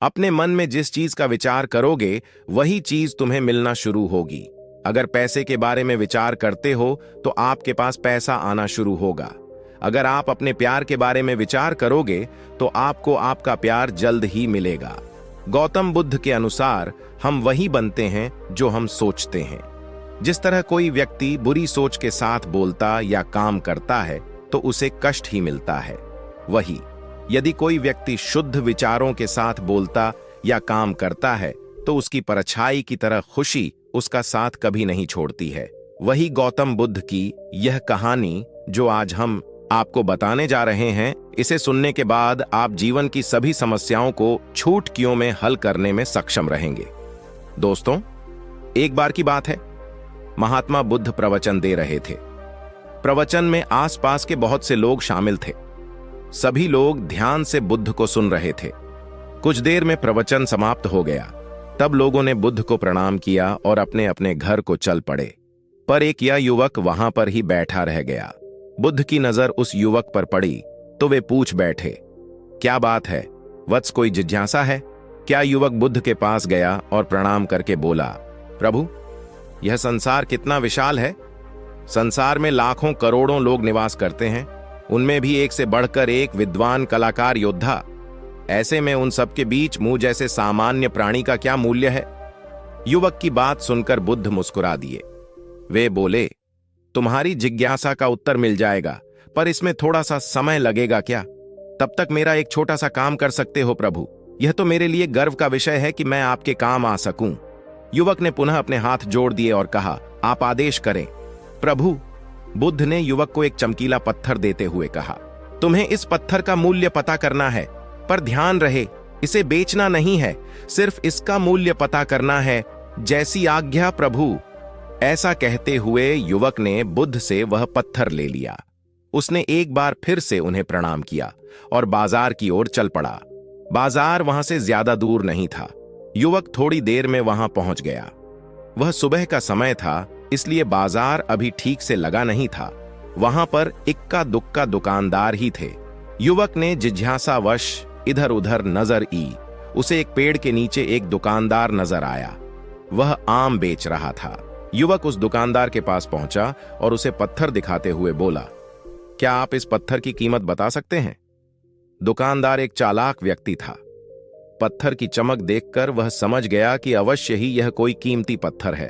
अपने मन में जिस चीज का विचार करोगे वही चीज तुम्हें मिलना शुरू होगी। अगर पैसे के बारे में विचार करते हो तो आपके पास पैसा आना शुरू होगा। अगर आप अपने प्यार के बारे में विचार करोगे तो आपको आपका प्यार जल्द ही मिलेगा। गौतम बुद्ध के अनुसार हम वही बनते हैं जो हम सोचते हैं। जिस तरह कोई व्यक्ति बुरी सोच के साथ बोलता या काम करता है तो उसे कष्ट ही मिलता है, वही यदि कोई व्यक्ति शुद्ध विचारों के साथ बोलता या काम करता है तो उसकी परछाई की तरह खुशी उसका साथ कभी नहीं छोड़ती है। वही गौतम बुद्ध की यह कहानी जो आज हम आपको बताने जा रहे हैं, इसे सुनने के बाद आप जीवन की सभी समस्याओं को चुटकियों में हल करने में सक्षम रहेंगे। दोस्तों, एक बार की बात है, महात्मा बुद्ध प्रवचन दे रहे थे। प्रवचन में आसपास के बहुत से लोग शामिल थे। सभी लोग ध्यान से बुद्ध को सुन रहे थे। कुछ देर में प्रवचन समाप्त हो गया। तब लोगों ने बुद्ध को प्रणाम किया और अपने अपने घर को चल पड़े। पर एक यह युवक वहां पर ही बैठा रह गया। बुद्ध की नजर उस युवक पर पड़ी तो वे पूछ बैठे, क्या बात है वत्स, कोई जिज्ञासा है क्या? युवक बुद्ध के पास गया और प्रणाम करके बोला, प्रभु, यह संसार कितना विशाल है। संसार में लाखों करोड़ों लोग निवास करते हैं, उनमें भी एक से बढ़कर एक विद्वान, कलाकार, योद्धा। ऐसे में उन सबके बीच मुझ जैसे सामान्य प्राणी का क्या मूल्य है? युवक की बात सुनकर बुद्ध मुस्कुरा दिए। वे बोले, तुम्हारी जिज्ञासा का उत्तर मिल जाएगा, पर इसमें थोड़ा सा समय लगेगा क्या? तब तक मेरा एक छोटा सा काम कर सकते हो प्रभु। यह तो मेरे लिए गर्व का विषय है कि मैं आपके काम आ सकूं। युवक ने पुनः अपने हाथ जोड़ दिए और कहा, आप आदेश करें प्रभु। बुद्ध ने युवक को एक चमकीला पत्थर देते हुए कहा, तुम्हें इस पत्थर का मूल्य पता करना है, पर ध्यान रहे, इसे बेचना नहीं है, सिर्फ इसका मूल्य पता करना है। जैसी आज्ञा प्रभु। ऐसा कहते हुए युवक ने बुद्ध से वह पत्थर ले लिया। उसने एक बार फिर से उन्हें प्रणाम किया और बाजार की ओर चल पड़ा। बाजार वहां से ज्यादा दूर नहीं था। युवक थोड़ी देर में वहां पहुंच गया। वह सुबह का समय था, इसलिए बाजार अभी ठीक से लगा नहीं था। वहां पर इक्का दुक्का दुकानदार ही थे। युवक ने जिज्ञासावश इधर उधर नजर की। उसे एक पेड़ के नीचे एक दुकानदार नजर आया। वह आम बेच रहा था। युवक उस दुकानदार के पास पहुंचा और उसे पत्थर दिखाते हुए बोला, क्या आप इस पत्थर की कीमत बता सकते हैं? दुकानदार एक चालाक व्यक्ति था। पत्थर की चमक देखकर वह समझ गया कि अवश्य ही यह कोई कीमती पत्थर है।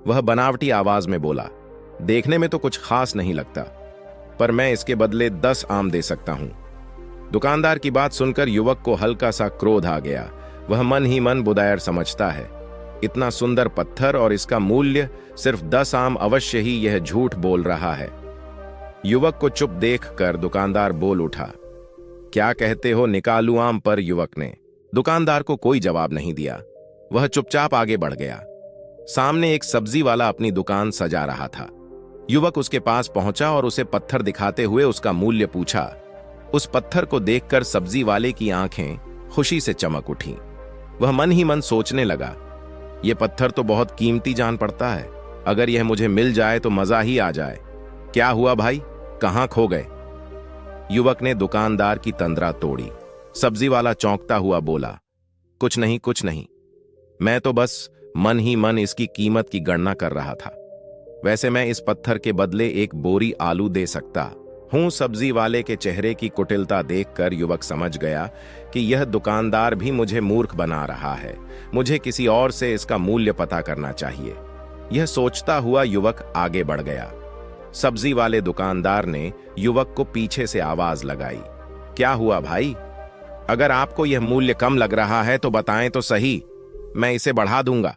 वह बनावटी आवाज में बोला, देखने में तो कुछ खास नहीं लगता, पर मैं इसके बदले 10 आम दे सकता हूं। दुकानदार की बात सुनकर युवक को हल्का सा क्रोध आ गया। वह मन ही मन बुदायर समझता है, इतना सुंदर पत्थर और इसका मूल्य सिर्फ 10 आम, अवश्य ही यह झूठ बोल रहा है। युवक को चुप देखकर दुकानदार बोल उठा, क्या कहते हो, निकालू आम? पर युवक ने दुकानदार को कोई जवाब नहीं दिया। वह चुपचाप आगे बढ़ गया। सामने एक सब्जी वाला अपनी दुकान सजा रहा था। युवक उसके पास पहुंचा और उसे पत्थर दिखाते हुए उसका मूल्य पूछा। उस पत्थर को देखकर सब्जी वाले की आंखें खुशी से चमक उठी। वह मन ही मन सोचने लगा, यह पत्थर तो बहुत कीमती जान पड़ता है। अगर यह मुझे मिल जाए तो मजा ही आ जाए। क्या हुआ भाई, कहां खो गए? युवक ने दुकानदार की तंद्रा तोड़ी। सब्जी वाला चौंकता हुआ बोला, कुछ नहीं कुछ नहीं, मैं तो बस मन ही मन इसकी कीमत की गणना कर रहा था। वैसे मैं इस पत्थर के बदले एक बोरी आलू दे सकता हूं। सब्जी वाले के चेहरे की कुटिलता देखकर युवक समझ गया कि यह दुकानदार भी मुझे मूर्ख बना रहा है। मुझे किसी और से इसका मूल्य पता करना चाहिए। यह सोचता हुआ युवक आगे बढ़ गया। सब्जी वाले दुकानदार ने युवक को पीछे से आवाज लगाई, क्या हुआ भाई? अगर आपको यह मूल्य कम लग रहा है तो बताएं तो सही, मैं इसे बढ़ा दूंगा।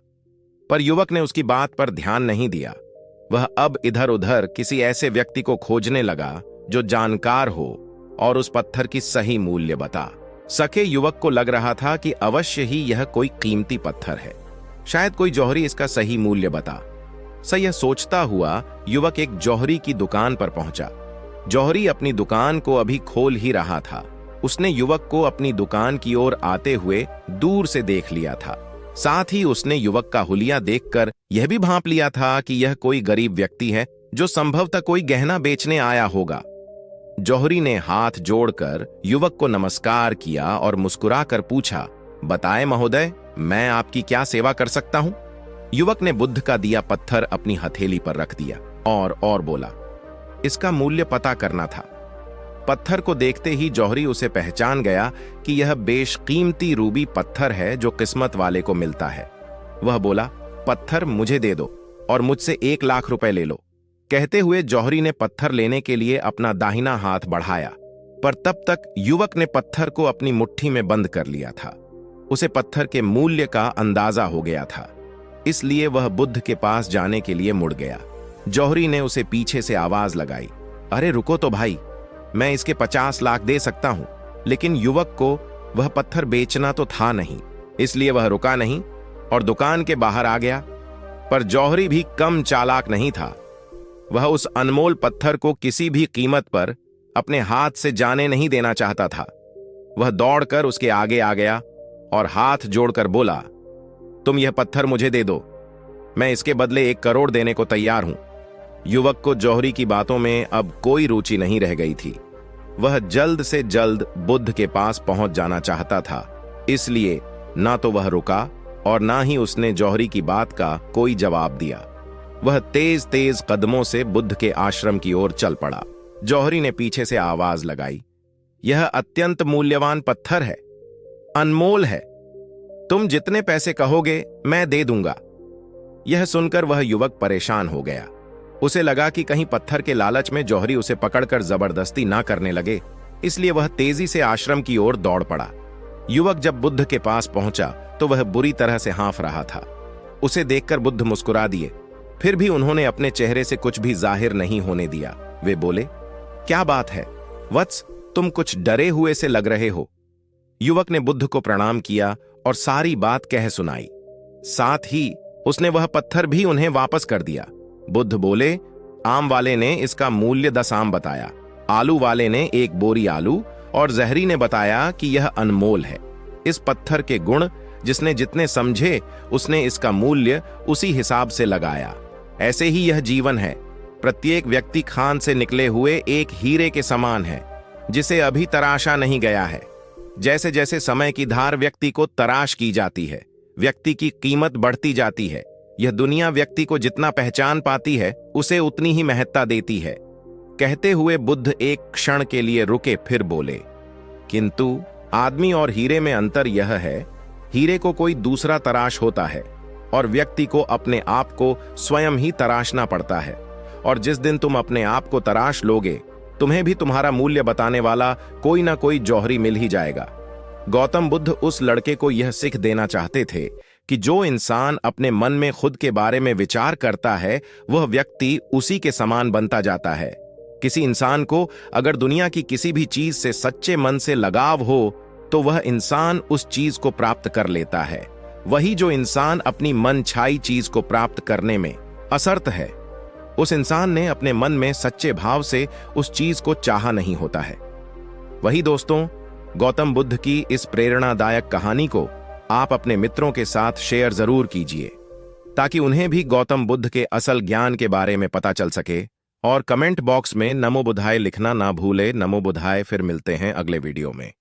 पर युवक ने उसकी बात पर ध्यान नहीं दिया। वह अब इधर उधर किसी ऐसे व्यक्ति को खोजने लगा जो जानकार हो और उस पत्थर की सही मूल्य बता सके। युवक को लग रहा था कि अवश्य ही यह कोई कीमती पत्थर है, शायद कोई जौहरी इसका सही मूल्य बता। यह सोचता हुआ युवक एक जौहरी की दुकान पर पहुंचा। जौहरी अपनी दुकान को अभी खोल ही रहा था। उसने युवक को अपनी दुकान की ओर आते हुए दूर से देख लिया था। साथ ही उसने युवक का हुलिया देखकर यह भी भांप लिया था कि यह कोई गरीब व्यक्ति है जो संभवतः कोई गहना बेचने आया होगा। जौहरी ने हाथ जोड़कर युवक को नमस्कार किया और मुस्कुराकर पूछा, बताएं महोदय, मैं आपकी क्या सेवा कर सकता हूं? युवक ने बुद्ध का दिया पत्थर अपनी हथेली पर रख दिया और बोला, इसका मूल्य पता करना था। पत्थर को देखते ही जौहरी उसे पहचान गया कि यह बेशकीमती रूबी पत्थर है जो किस्मत वाले को मिलता है। वह बोला, पत्थर मुझे दे दो और मुझसे 1 लाख रुपए ले लो। कहते हुए जौहरी ने पत्थर लेने के लिए अपना दाहिना हाथ बढ़ाया, पर तब तक युवक ने पत्थर को अपनी मुट्ठी में बंद कर लिया था। उसे पत्थर के मूल्य का अंदाजा हो गया था, इसलिए वह बुद्ध के पास जाने के लिए मुड़ गया। जौहरी ने उसे पीछे से आवाज लगाई, अरे रुको तो भाई, मैं इसके 50 लाख दे सकता हूं। लेकिन युवक को वह पत्थर बेचना तो था नहीं, इसलिए वह रुका नहीं और दुकान के बाहर आ गया। पर जौहरी भी कम चालाक नहीं था। वह उस अनमोल पत्थर को किसी भी कीमत पर अपने हाथ से जाने नहीं देना चाहता था। वह दौड़कर उसके आगे आ गया और हाथ जोड़कर बोला, तुम यह पत्थर मुझे दे दो, मैं इसके बदले 1 करोड़ देने को तैयार हूं। युवक को जौहरी की बातों में अब कोई रुचि नहीं रह गई थी। वह जल्द से जल्द बुद्ध के पास पहुंच जाना चाहता था, इसलिए ना तो वह रुका और ना ही उसने जौहरी की बात का कोई जवाब दिया। वह तेज तेज कदमों से बुद्ध के आश्रम की ओर चल पड़ा। जौहरी ने पीछे से आवाज लगाई, यह अत्यंत मूल्यवान पत्थर है, अनमोल है, तुम जितने पैसे कहोगे मैं दे दूंगा। यह सुनकर वह युवक परेशान हो गया। उसे लगा कि कहीं पत्थर के लालच में जौहरी उसे पकड़कर जबरदस्ती ना करने लगे, इसलिए वह तेजी से आश्रम की ओर दौड़ पड़ा। युवक जब बुद्ध के पास पहुंचा तो वह बुरी तरह से हाँफ रहा था। उसे देखकर बुद्ध मुस्कुरा दिए, फिर भी उन्होंने अपने चेहरे से कुछ भी जाहिर नहीं होने दिया। वे बोले, क्या बात है वत्स, तुम कुछ डरे हुए से लग रहे हो। युवक ने बुद्ध को प्रणाम किया और सारी बात कह सुनाई। साथ ही उसने वह पत्थर भी उन्हें वापस कर दिया। बुद्ध बोले, आम वाले ने इसका मूल्य 10 आम बताया, आलू वाले ने 1 बोरी आलू और जहरी ने बताया कि यह अनमोल है। इस पत्थर के गुण जिसने जितने समझे उसने इसका मूल्य उसी हिसाब से लगाया। ऐसे ही यह जीवन है। प्रत्येक व्यक्ति खान से निकले हुए एक हीरे के समान है, जिसे अभी तराशा नहीं गया है। जैसे जैसे समय की धार व्यक्ति को तराश की जाती है, व्यक्ति की कीमत बढ़ती जाती है। यह दुनिया व्यक्ति को जितना पहचान पाती है उसे उतनी ही महत्ता देती है। कहते हुए बुद्ध एक क्षण के लिए रुके, फिर बोले, किंतु आदमी और हीरे में अंतर यह है, हीरे को कोई दूसरा तराश होता है और व्यक्ति को अपने आप को स्वयं ही तराशना पड़ता है। और जिस दिन तुम अपने आप को तराश लोगे, तुम्हें भी तुम्हारा मूल्य बताने वाला कोई ना कोई जौहरी मिल ही जाएगा। गौतम बुद्ध उस लड़के को यह सीख देना चाहते थे कि जो इंसान अपने मन में खुद के बारे में विचार करता है, वह व्यक्ति उसी के समान बनता जाता है। किसी इंसान को अगर दुनिया की किसी भी चीज से सच्चे मन से लगाव हो, तो वह इंसान उस चीज को प्राप्त कर लेता है। वही जो इंसान अपनी मन छाई चीज को प्राप्त करने में असमर्थ है, उस इंसान ने अपने मन में सच्चे भाव से उस चीज को चाहा नहीं होता है। वही दोस्तों, गौतम बुद्ध की इस प्रेरणादायक कहानी को आप अपने मित्रों के साथ शेयर जरूर कीजिए, ताकि उन्हें भी गौतम बुद्ध के असल ज्ञान के बारे में पता चल सके। और कमेंट बॉक्स में नमो बुद्धाय लिखना ना भूले। नमो बुद्धाय। फिर मिलते हैं अगले वीडियो में।